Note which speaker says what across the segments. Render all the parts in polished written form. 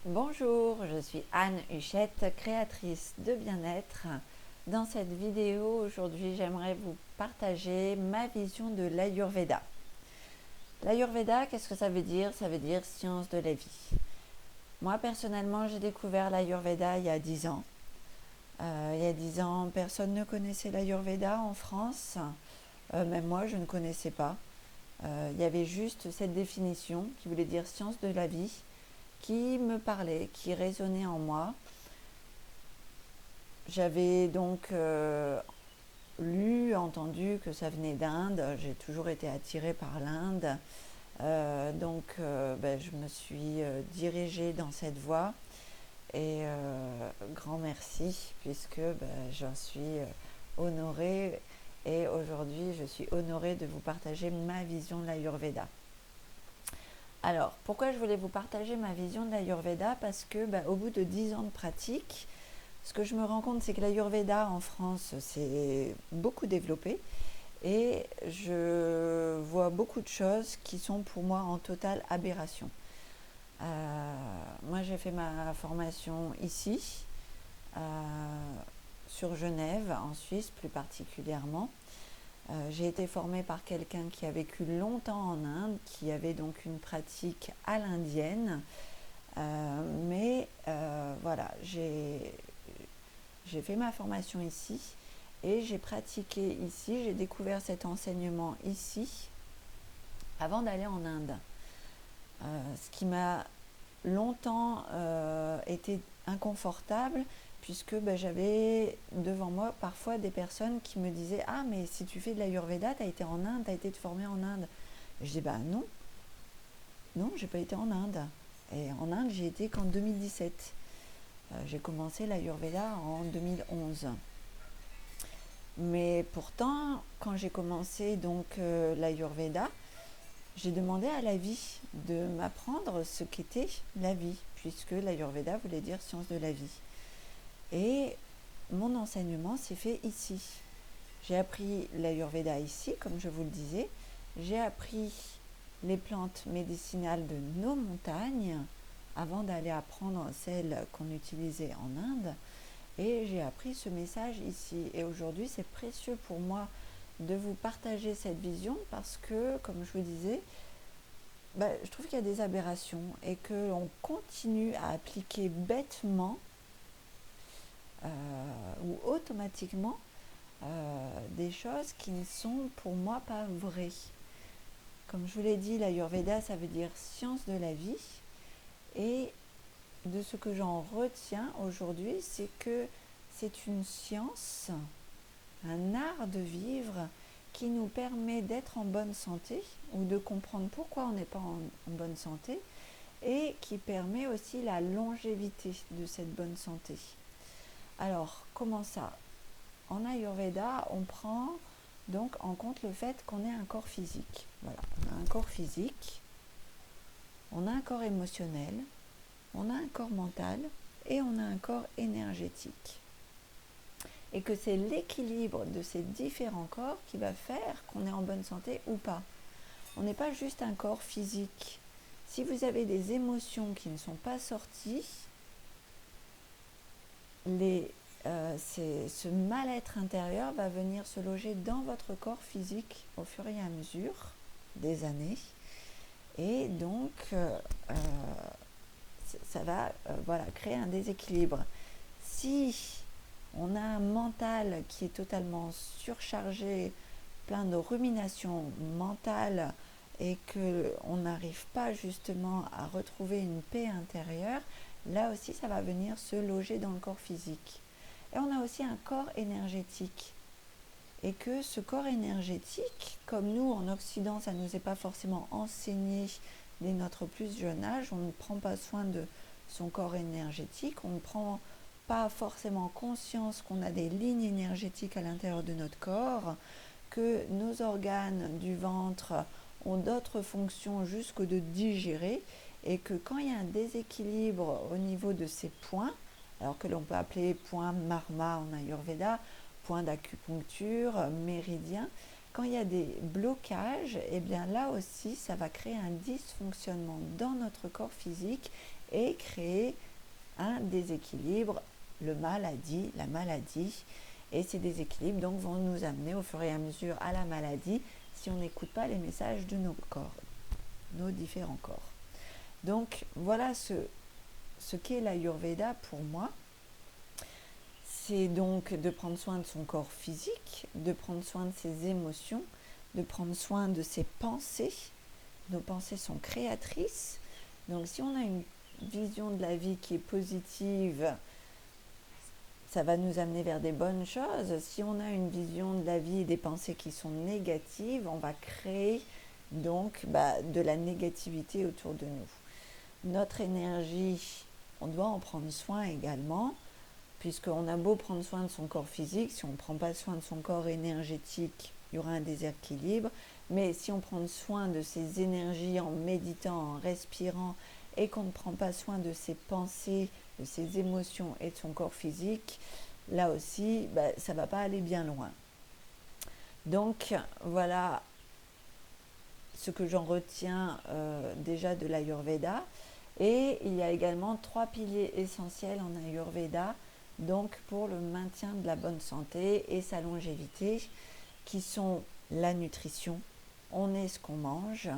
Speaker 1: Bonjour, je suis Anne Huchette, créatrice de bien-être. Dans cette vidéo, aujourd'hui, j'aimerais vous partager ma vision de l'Ayurveda. L'Ayurveda, qu'est-ce que ça veut dire? Ça veut dire science de la vie. Moi, personnellement, j'ai découvert l'Ayurveda il y a 10 ans. Il y a 10 ans, personne ne connaissait l'Ayurveda en France. Même moi, je ne connaissais pas. Il y avait juste cette définition qui voulait dire science de la vie, qui me parlait, qui résonnait en moi. J'avais donc lu, entendu que ça venait d'Inde. J'ai toujours été attirée par l'Inde. Je me suis dirigée dans cette voie. Et grand merci, puisque j'en suis honorée. Et aujourd'hui, je suis honorée de vous partager ma vision de l'Ayurveda. Alors, pourquoi je voulais vous partager ma vision de l'Ayurveda? Parce que au bout de 10 ans de pratique, ce que je me rends compte, c'est que l'Ayurveda en France, c'est beaucoup développé. Et je vois beaucoup de choses qui sont pour moi en totale aberration. Moi, j'ai fait ma formation ici, sur Genève, en Suisse plus particulièrement. J'ai été formée par quelqu'un qui a vécu longtemps en Inde, qui avait donc une pratique à l'indienne. Voilà, j'ai fait ma formation ici et j'ai pratiqué ici, j'ai découvert cet enseignement ici avant d'aller en Inde. Ce qui m'a longtemps été inconfortable, puisque j'avais devant moi parfois des personnes qui me disaient « Ah, mais si tu fais de l'Ayurveda, tu as été en Inde, tu as été te former en Inde ». Je dis « Non, non, j'ai pas été en Inde ». Et en Inde, j'ai été qu'en 2017. J'ai commencé l'Ayurveda en 2011. Mais pourtant, quand j'ai commencé donc l'Ayurveda, j'ai demandé à la vie de m'apprendre ce qu'était la vie, puisque l'Ayurveda voulait dire science de la vie. Et mon enseignement s'est fait ici. J'ai appris l'Ayurveda ici, comme je vous le disais. J'ai appris les plantes médicinales de nos montagnes avant d'aller apprendre celles qu'on utilisait en Inde. Et j'ai appris ce message ici. Et aujourd'hui, c'est précieux pour moi de vous partager cette vision parce que, comme je vous disais, je trouve qu'il y a des aberrations et qu'on continue à appliquer bêtement ou automatiquement des choses qui ne sont pour moi pas vraies. Comme je vous l'ai dit, l'Ayurveda, ça veut dire science de la vie. Et de ce que j'en retiens aujourd'hui, c'est que c'est une science, un art de vivre qui nous permet d'être en bonne santé ou de comprendre pourquoi on n'est pas en bonne santé et qui permet aussi la longévité de cette bonne santé. Alors, comment ça? En Ayurveda, on prend donc en compte le fait qu'on ait un corps physique. Voilà, on a un corps physique, on a un corps émotionnel, on a un corps mental et on a un corps énergétique. Et que c'est l'équilibre de ces différents corps qui va faire qu'on est en bonne santé ou pas. On n'est pas juste un corps physique. Si vous avez des émotions qui ne sont pas sorties, ce mal-être intérieur va venir se loger dans votre corps physique au fur et à mesure des années. Et donc, ça va créer un déséquilibre. Si on a un mental qui est totalement surchargé, plein de ruminations mentales et qu'on n'arrive pas justement à retrouver une paix intérieure, là aussi ça va venir se loger dans le corps physique. Et on a aussi un corps énergétique. Et que ce corps énergétique, comme nous en Occident, ça ne nous est pas forcément enseigné dès notre plus jeune âge, on ne prend pas soin de son corps énergétique, on ne prend pas forcément conscience qu'on a des lignes énergétiques à l'intérieur de notre corps, que nos organes du ventre ont d'autres fonctions jusque de digérer, et que quand il y a un déséquilibre au niveau de ces points, alors que l'on peut appeler point marma en Ayurveda, point d'acupuncture, méridien, quand il y a des blocages, et bien là aussi ça va créer un dysfonctionnement dans notre corps physique et créer un déséquilibre, la maladie, et ces déséquilibres donc vont nous amener au fur et à mesure à la maladie si on n'écoute pas les messages de nos corps, nos différents corps. Donc voilà ce qu'est l'Ayurveda pour moi. C'est donc de prendre soin de son corps physique, de prendre soin de ses émotions, de prendre soin de ses pensées. Nos pensées sont créatrices. Donc si on a une vision de la vie qui est positive, ça va nous amener vers des bonnes choses. Si on a une vision de la vie et des pensées qui sont négatives, on va créer donc de la négativité autour de nous. Notre énergie, on doit en prendre soin également, puisqu'on a beau prendre soin de son corps physique, si on ne prend pas soin de son corps énergétique, il y aura un déséquilibre. Mais si on prend soin de ses énergies en méditant, en respirant, et qu'on ne prend pas soin de ses pensées, de ses émotions et de son corps physique, là aussi, ça ne va pas aller bien loin. Donc voilà ce que j'en retiens déjà de l'Ayurveda. Et il y a également 3 piliers essentiels en Ayurveda, donc pour le maintien de la bonne santé et sa longévité, qui sont la nutrition, on est ce qu'on mange,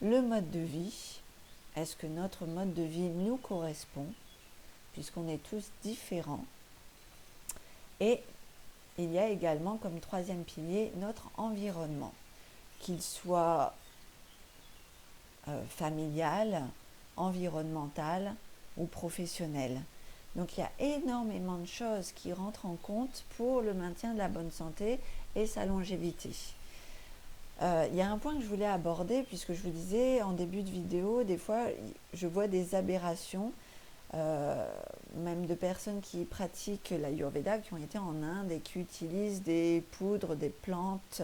Speaker 1: le mode de vie, est-ce que notre mode de vie nous correspond, puisqu'on est tous différents, et il y a également comme 3e pilier notre environnement, qu'il soit familial, environnemental ou professionnel. Donc il y a énormément de choses qui rentrent en compte pour le maintien de la bonne santé et sa longévité. Il y a un point que je voulais aborder, puisque je vous disais en début de vidéo, des fois je vois des aberrations, même de personnes qui pratiquent l'Ayurveda, qui ont été en Inde et qui utilisent des poudres, des plantes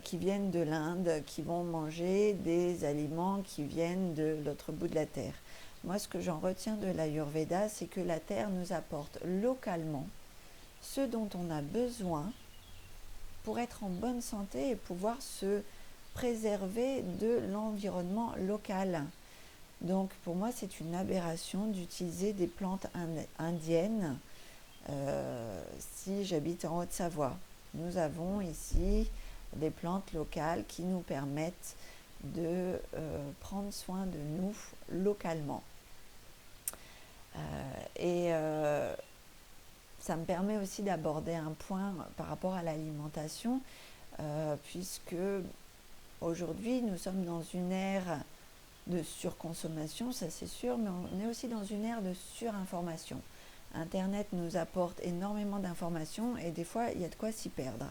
Speaker 1: qui viennent de l'Inde, qui vont manger des aliments qui viennent de l'autre bout de la terre. Moi, ce que j'en retiens de l'Ayurveda, c'est que la terre nous apporte localement ce dont on a besoin pour être en bonne santé et pouvoir se préserver de l'environnement local. Donc pour moi, c'est une aberration d'utiliser des plantes indiennes si j'habite en Haute-Savoie. Nous avons ici des plantes locales qui nous permettent de prendre soin de nous localement. Ça me permet aussi d'aborder un point par rapport à l'alimentation, puisque aujourd'hui nous sommes dans une ère de surconsommation, ça c'est sûr, mais on est aussi dans une ère de surinformation. Internet nous apporte énormément d'informations et des fois il y a de quoi s'y perdre.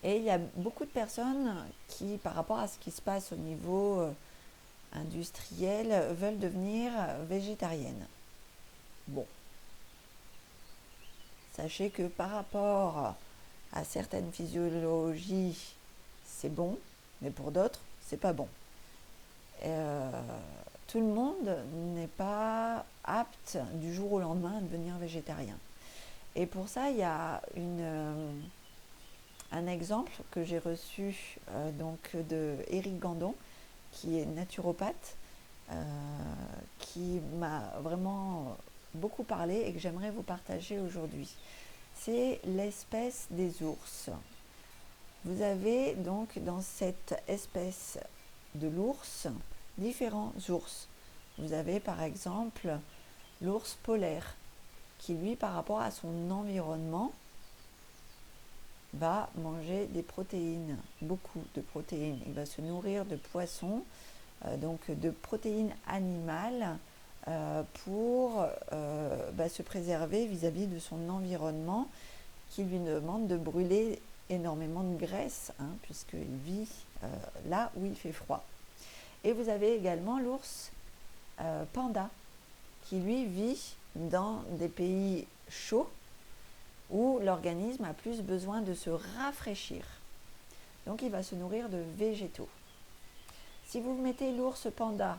Speaker 1: Et il y a beaucoup de personnes qui, par rapport à ce qui se passe au niveau industriel, veulent devenir végétariennes. Bon. Sachez que par rapport à certaines physiologies, c'est bon, mais pour d'autres, c'est pas bon. Tout le monde n'est pas apte du jour au lendemain à devenir végétarien. Et pour ça, il y a un exemple que j'ai reçu de Éric Gandon, qui est naturopathe, qui m'a vraiment beaucoup parlé et que j'aimerais vous partager aujourd'hui. C'est l'espèce des ours. Vous avez donc dans cette espèce de l'ours différents ours. Vous avez par exemple l'ours polaire qui lui, par rapport à son environnement, va manger des protéines, beaucoup de protéines. Il va se nourrir de poissons, donc de protéines animales pour se préserver vis-à-vis de son environnement qui lui demande de brûler énormément de graisse, puisqu'il vit là où il fait froid. Et vous avez également l'ours panda qui lui vit dans des pays chauds où l'organisme a plus besoin de se rafraîchir. Donc il va se nourrir de végétaux. Si vous mettez l'ours panda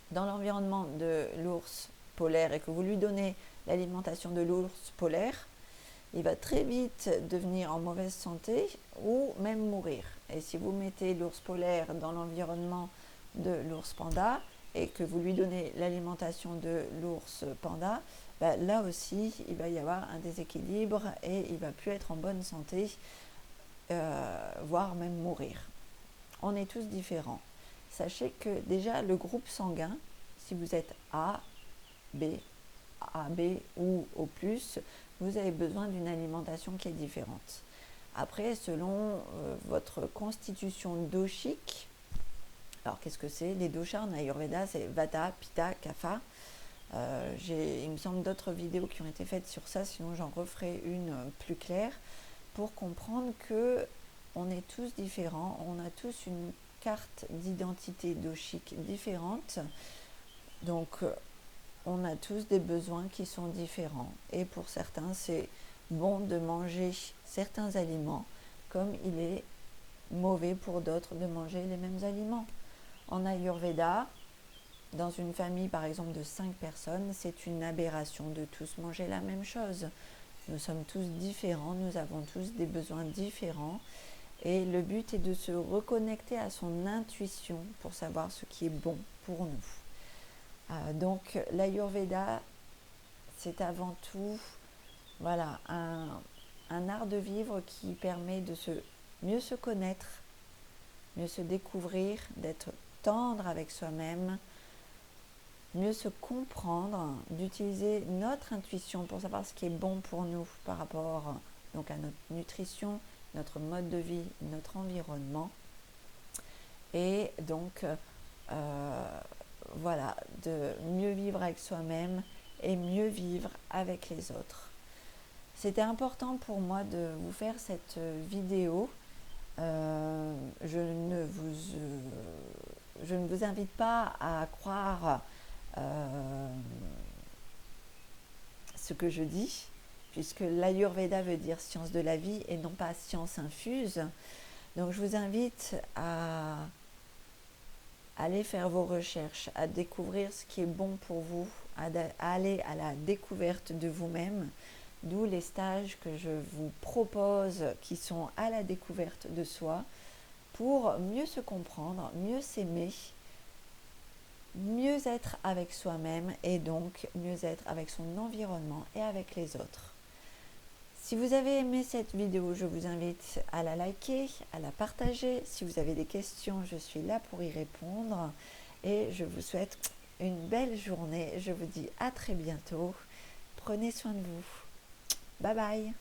Speaker 1: dans l'environnement de l'ours polaire et que vous lui donnez l'alimentation de l'ours polaire, il va très vite devenir en mauvaise santé ou même mourir. Et si vous mettez l'ours polaire dans l'environnement de l'ours panda et que vous lui donnez l'alimentation de l'ours panda, là aussi, il va y avoir un déséquilibre et il va plus être en bonne santé, voire même mourir. On est tous différents. Sachez que déjà, le groupe sanguin, si vous êtes A, B ou O+, vous avez besoin d'une alimentation qui est différente. Après, selon votre constitution doshique, alors qu'est-ce que c'est? Les doshas en Ayurveda, c'est Vata, Pitta, Kapha. Il me semble d'autres vidéos qui ont été faites sur ça, sinon j'en referai une plus claire, pour comprendre que on est tous différents, on a tous une carte d'identité doshique différente, donc on a tous des besoins qui sont différents. Et pour certains, c'est bon de manger certains aliments, comme il est mauvais pour d'autres de manger les mêmes aliments. En Ayurveda, dans une famille par exemple de 5 personnes, c'est une aberration de tous manger la même chose. Nous sommes tous différents, nous avons tous des besoins différents. Et le but est de se reconnecter à son intuition pour savoir ce qui est bon pour nous. Donc l'Ayurveda, c'est avant tout un art de vivre qui permet de mieux se connaître, mieux se découvrir, d'être tendre avec soi-même, mieux se comprendre, d'utiliser notre intuition pour savoir ce qui est bon pour nous par rapport donc à notre nutrition, notre mode de vie, notre environnement. Et donc, de mieux vivre avec soi-même et mieux vivre avec les autres. C'était important pour moi de vous faire cette vidéo. Je ne vous invite pas à croire ce que je dis, puisque l'Ayurveda veut dire science de la vie et non pas science infuse. Donc je vous invite à aller faire vos recherches, à découvrir ce qui est bon pour vous, à aller à la découverte de vous-même, d'où les stages que je vous propose qui sont à la découverte de soi pour mieux se comprendre, mieux s'aimer, mieux être avec soi-même et donc mieux être avec son environnement et avec les autres. Si vous avez aimé cette vidéo, je vous invite à la liker, à la partager. Si vous avez des questions, je suis là pour y répondre. Et je vous souhaite une belle journée. Je vous dis à très bientôt. Prenez soin de vous. Bye bye.